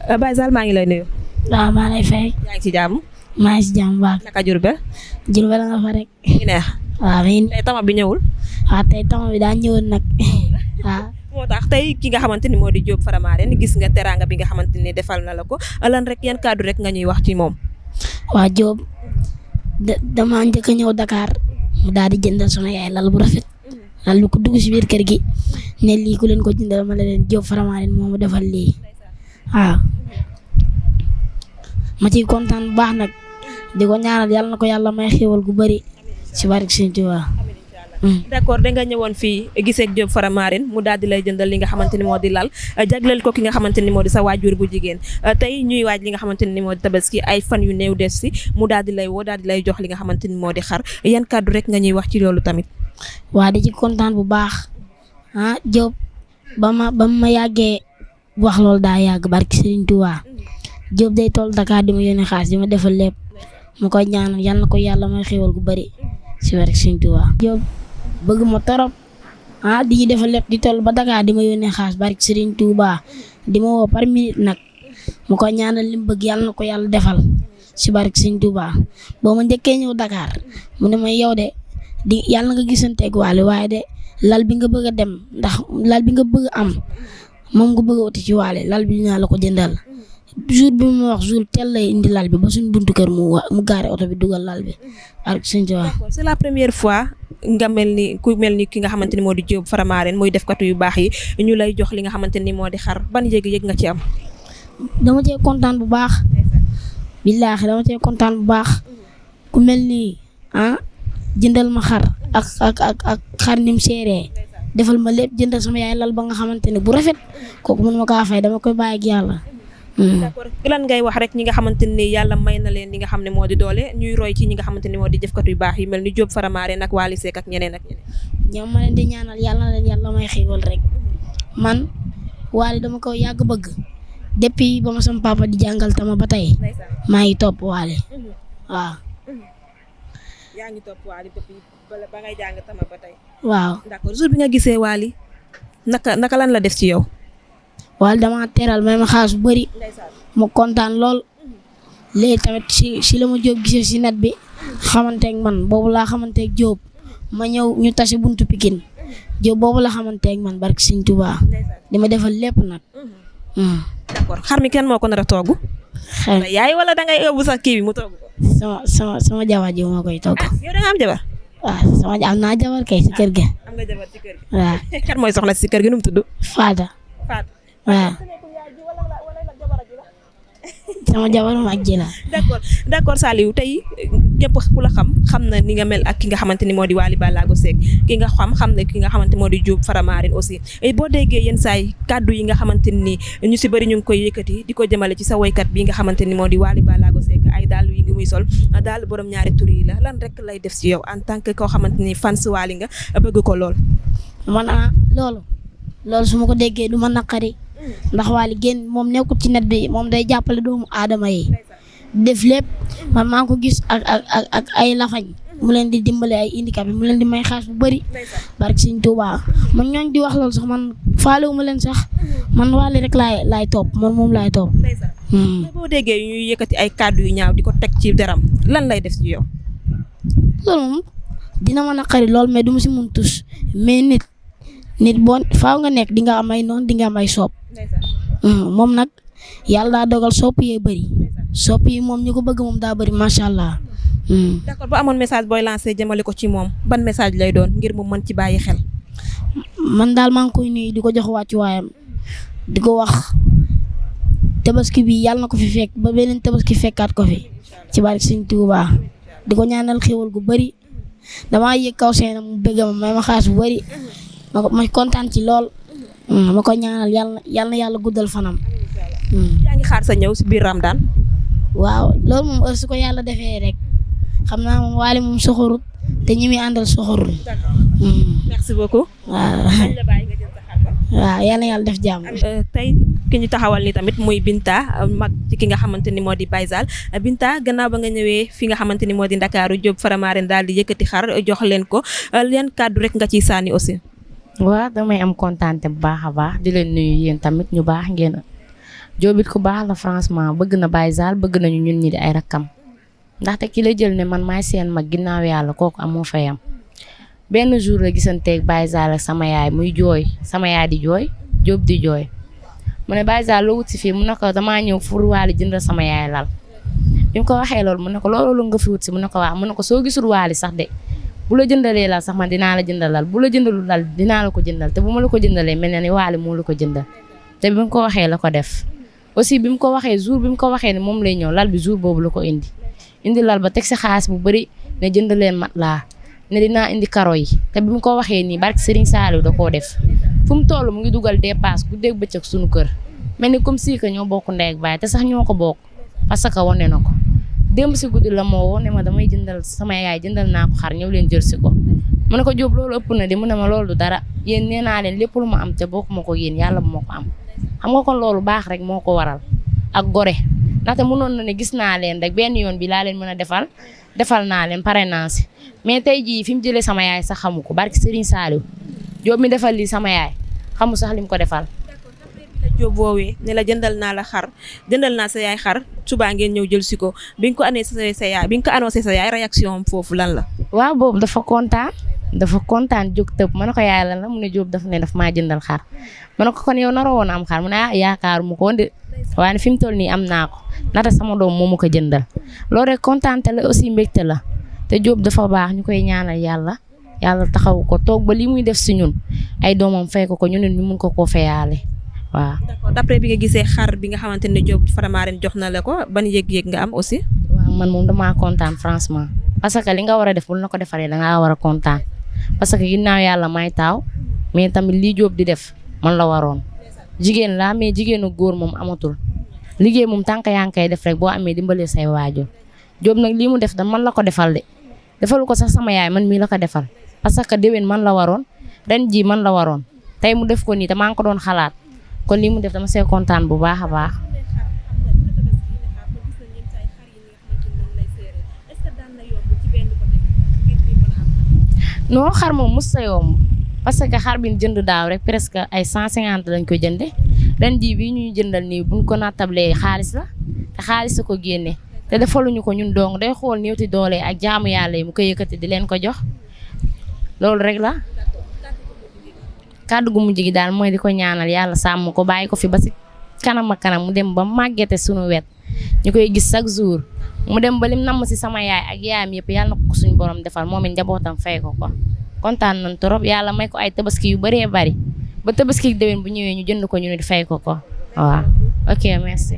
Baye Zale maa ngi lay nuyu. waaw maa lay fay. yaa ngi ci jàmm. maa ngi si jàmm baax. naka Diourbel. Diourbel nga fa rek. ngi neex. waaw tey tama bi ñëwul. waaw tey tama bi daa ñëwoon nag. waaw. moo tax tey ki nga xamante ni moo di Diop Faramareen gis nga teraanga bi nga xamante ni defal na la ko lan rek yan kàddu rek nga ñuy wax ci moom. waa Diop damaa njëkk a ñëw Dakar mu daal di jëndal sama yaay lal bu rafet. lal bi ko dugg si biir kër gi ne lii ku leen ko jëndal ma la leen Diop Faramareen moo ma defal lii waaw. ma ciy kontaan bu baax nag di ko ñaanal yàlla na ko yàlla may xéwal gu bëri si barke Sëñ Tuubaa. d'accord da nga ñëwoon fii gisee ak Diop Faramareen mu daal di lay jëndal li nga xamante ni moo di lal jagleel ko ki nga xamante ni moo di sa waajur bu jigéen tey ñuy waaj li nga xamante ni moo di tabaski ay fan yu néew des si mu daal di lay woo daal di lay jox li nga xamante ni moo di xar yan kàddu rek nga ñuy wax ci loolu tamit. waa di ci kontaan bu baax Diop ba ma yàggee wax loolu daa yàgg barke Sëñ Tuubaa. Diop day toll Dakar di ma yónnee xaalis di ma defal lépp ma koy ñaanal yal na ko yàlla may xéwal gu bëri si barke Sëñ Tuubaa. Diop bëgg ma torop di ñu defal lépp di toll ba Dakar di ma yónnee xaalis barke Sëriñ Tuubaa di ma woo par minute nag ma koy ñaanal li mu bëgg yàlla na ko yàlla defal si barke Sëñ Tuubaa. boo ma njëkkee ñëw Dakar mu ne ma yow de di yàlla nga gisanteeg Wally waaye de lal bi nga bëgg a dem ndax lal bi nga bëgg a am moom nga bëgg a uti ci Wally lal bi dinaa la ko jëndal. jour bi mu wax jour teel lay indi lal bi ba suñ buntu kër mu gaare oto bi dugal lal bi ak Sëñ Tuubaa. c'est la première fois nga mel ni ki nga xamante ni moo di Diop Faramareen muy defkatu yu baax yi ñu lay jox li nga xamante ni moo di xar ban yëg-yëg nga ci am. dama cee kontaan bu baax. billaahi dama cee kontaan bu baax. ku mel ni jëndal ma xar ak xar ni mu seeree defal ma lépp jëndal sama yaay lal ba nga xamante ne bu rafet kooku mën ma kaa fay dama koy bàyyi ak yàlla. d'accord lan ngay wax rek ñi nga xamante ni yàlla may na leen li nga xam ne moo di doole ñuy roy ci ñi nga xamante ni moo di jëfkatu yu baax yi mel ni Diop Faramareen ak Wally Seck ak ñeneen ak ñeneen. ñoom ma leen di ñaanal yàlla na leen yàlla may xéwal rek man Wally dama ko yàgg bëgg depuis ba ma sama papa di jàngal tama ba tey maa ngi topp Wally waaw. yaa ngi topp Wally depuis ba ngay jàng tama ba tey. waaw d'accord jour bi nga gisee Wally naka lan la def ci yow. Wally dama teral may ma xaalis bu bëri ma kontaan lool léegi tamit si la ma Diop gisee si net bi xamanteeg man boobu laa xamanteeg Diop ma ñëw ñu tase buntu Pikine Diop boobu la xamanteeg man barke Sëñ Tuubaa di ma defal lépp nag. d'accord xar mi kenn moo ko nar a togg. xel yaay wala dangay yóbbu sax kii bi mu togg ko. sama jabar ji moo koy togg. yow da nga am jabar. waaw am naa jabar kay si kër gi. am nga jabar ci kër gi. waaw. kan mooy soxna si kër gi nu mu tudd. Fada. Fatou. waaw. sama jabar mag ji la. d'accord Saliou tey képp ku la xam na ni nga mel ak ki nga xamante ni moo di Wally Ballago Seck ki nga xam na ki nga xamante moo di Diop Faramareen aussi boo déggee yenn saay kàddu yi nga xamante ni ñu si bëri ñu ngi koy yëkkati di ko jëmale ci sa woykat bi nga xamante ni moo di Wally Ballago Seck ay daal yi ngi muy sol daal borom ñaari tur yi la lan rek lay def ci yow en tant que koo xamante ni fans Wally nga bëgg ko lool. man loolu su ma ko déggee du ma naqari. ndax Wally génn moom nekkul ci net bi moom day jàppale doomu aadama yi def lépp man maa ngi ko gis ak ay lafañ mu leen di dimbale ay handicapé mu leen di may xaalis bu bëri barke Sëñ Tuubaa man ñooñ di wax loolu sax man faalewu ma leen sax man Wally rek laay topp man moom laay topp. boo déggee ñuy yëkkati ay kàddu yu ñaaw di ko teg ci deram lan lay def ci yow. loolu moom dina ma naqari lool mais du ma si mun tus mais nit boo faaw nga nekk di nga am ay noonu di nga am ay soob. moom nag yàlla daa dogal sopp yee bëri sopp yi moom ñu ko bëgg moom daa bëri macha allah. d'accord bu amoon message booy lancé jëmale ko ci moom ban message lay doon ngir mu mën ci bàyyi xel. man daal maa ngi koy nuyu di ko jox wàccuwaayam di ko wax tabaski bi yàlla na ko fi fekk ba beneen tabaski fekkaat ko fi ci barke Sëñ Tuubaa di ko ñaanal xéwal gu bëri damaa yëg kaw seen mu bëgg ma may ma xaas bu bëri ma kontaan ci lool. ma ko ñaanal yàlla guddal fanam. yaa ngi xaar sa ñëw si biir Ramadan. waaw loolu moom heure su ko yàlla defee rek xam naa moom Wally moom soxorut te ñi muy àndal soxorul. merci beaucoup. waaw yal na yàlla def jàmm. tey ki ñu taxawal ni tamit muy Binta mag ci ki nga xamante ni moo di Baye Zale Binta gannaaw ba nga ñëwee fi nga xamante ni moo di Ndakaaru Diop Faramareen daal di yëkkati xar jox leen ko leen kàddu rek nga ciy sànni aussi. waaw damay am kontaante bu baax a baax di leen nuyu yéen tamit ñu baax ngeen Jóob it ku baax la franchement bëgg na Baye Zale bëgg nañu ñun ñi di ay rakkam ndaxte ki la jël ne man maay seen mag ginnaaw yàlla kooku amoo fayam benn jour la gisanteeg Baye Zale ak sama yaay muy jooy sama yaay di jooy Jóob di jooy mu ne Baye Zale loo wut si fii mu ne ko damaa ñëw pour Waly jëndal sama yaay lal bi mu ko waxee loolu mu ne ko loolu nga fi wut si mu ne ko wax mu ne ko soo gisul Waly sax de bu la jëndalee lal sax man dinaa la jëndal lal bu la jëndalul lal dinaa la ko jëndal te bu ma la ko jëndalee mel na ni Waly moo la ko jëndal te bi mu ko waxee la ko def aussi bi mu ko waxee jour bi mu ko waxee ne moom lay ñëw lal bi jour boobu la ko indi lal ba teg si xaalis bu bëri ne jënd leen mat laa ne dinaa indi karo yi te bi mu ko waxee nii barke Serigne Saliou da koo def fu mu toll mu ngi dugal dépasse guddeeg bëccëg suñu kër mel ni comme si que ñoo bokk ndey ak baay te sax ñoo ko bokk parce que wane na ko démb si guddi la moo woo ne ma damay jëndal sama yaay jëndal naa ko xar ñëw leen jël si ko mu ne ko Jóob loolu ëpp na de mu ne ma loolu du dara yéen nee naa leen lépp lu ma am te bokk ma ko yéen yàlla bu ma ko am xam nga kon loolu baax rek moo ko waral ak gore ndaxte mënoon na ne gis naa leen rek benn yoon bi laa leen mën a defal naa leen pare naa si mais tey jii fi mu jëlee sama yaay sax xamu ko barki Serigne Saliou Jóob mi defal lii sama yaay xamu sax lim ko defal. la Jóob woowee ne la jëndal naa la xar jëndal naa sa yaay xar subaa ngeen ñëw jël si ko bi nga ko annoncé sa yaay bi nga ko annoncé sa yaay réaction am foofu lan la. waaw boobu dafa kontaan jóg tëb ma ne ko yaay lan la mu ne Jóob daf ne daf maa jëndal xar ma ne ko kon yow naroo woon am xar mu ne yaakaaru mu ko woon de waaye fi mu toll nii am naa ko ndaxte sama doom moo ma ko jëndal loolu rek kontaante la aussi mbégte la te Jóob dafa baax ñu koy ñaanal yàlla taxaw ko toog ba li muy def si ñun ay doomam fay ko ñu ne ñu mun ko koo fayaale waaw. d'accord d'après bi nga gisee xar bi nga xamante ne Jóob Faramareen jox na la ko ban yëg-yëg nga am aussi. waaw man moom damaa kontaan franchement parce que li nga war a def bu la ko defaree da ngaa war a kontaan parce que ginnaaw yàlla may taaw mais tamit lii Jóob di def man la waroon jigéen laa mais jigéenu góor moom amatul liggéey moom tànk yaa ngi koy def rek boo amee dimbalee say waajur Jóob nag lii mu def da man la ko defal de defalu ko sax sama yaay man mii la ko defal parce que déwén man la waroon ren jii man la waroon tey mu def ko nii te maa ngi ko doon xalaat kon lii mu def dama see kontaan bu baax a baax. non xar moom mos sa yomb parce que xar bi ñu jënd daaw rek presque ay 150 lañ ko jënde ren jii bii ñuy jëndal nii buñ ko nattablee xaalis la te xaalis ko génne te defaluñu ko ñun dong day xool néewti doole ak jaamu yàlla yi mu koy yëkkati di leen ko jox loolu rek la. kàddu gu mujj gi daal mooy di ko ñaanal yàlla sàmm ko bàyyi ko fi ba si kanam ak kanam mu dem ba màggete suñu wet ñu koy gis chaque jour mu dem ba lim namm si sama yaay ak yaayam yëpp yàlla na ko suñu borom defal moom it njabootam fay ko ko kontaan nañ trop yàlla may ko ay tabaski yu bëree bëri ba tabaski déwén bu ñëwee ñu jënd ko ñu ne di fay ko waaw ok merci.